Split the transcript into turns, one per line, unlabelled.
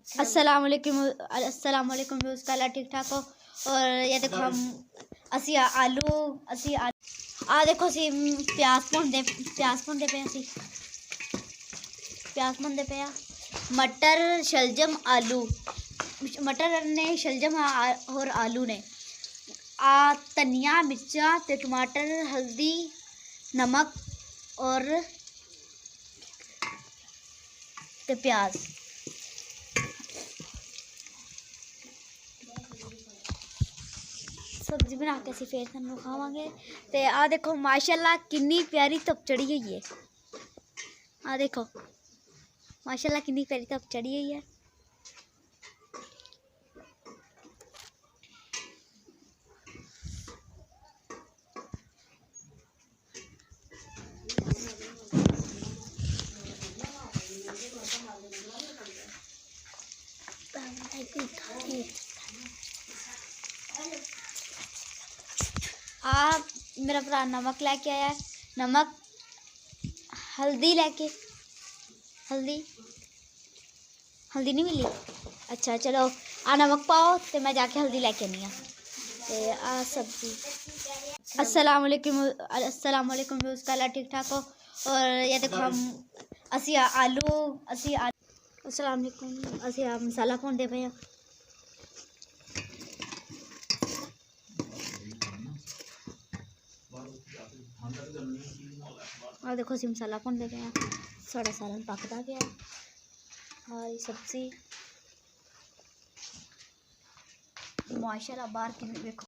अस्सलाम वालेकुम व्यूज़ कल ठीक ठाक हो। और ये देखो हम असी आलू आ देखो असी प्याज भुनते पे मटर शलजम आलू मटर ने शलजम और आलू ने धनिया मिर्चा ते टमाटर हल्दी नमक और ते प्याज सब्जी बना के असीं फिर तुहानूं खावांगे। ते आ देखो माशाल्लाह किन्नी प्यारी धुप्प चढ़ी हुई है। आ देखो माशाल्लाह किन्नी प्यारी धुप्प चढ़ी हुई है। मेरा भरा नमक लेके आया है, नमक हल्दी लेके हल्दी नहीं मिली। अच्छा चलो आ नमक पाओ तो मैं जाके हल्दी लेके आनी हाँ। ते आ सब्जी अस्सलाम वालेकुम व्यूज़ कल ठीक ठाक हो। और ये देखो हम असी अस्सलाम वालेकुम असी मसाला भुनते पे हैं। और देखो असी मसाला भुनते पे हैं, साढ़ा सालन पकता गया है। हरी सब्जी माशाल्लाह बाहर किन्नी देखो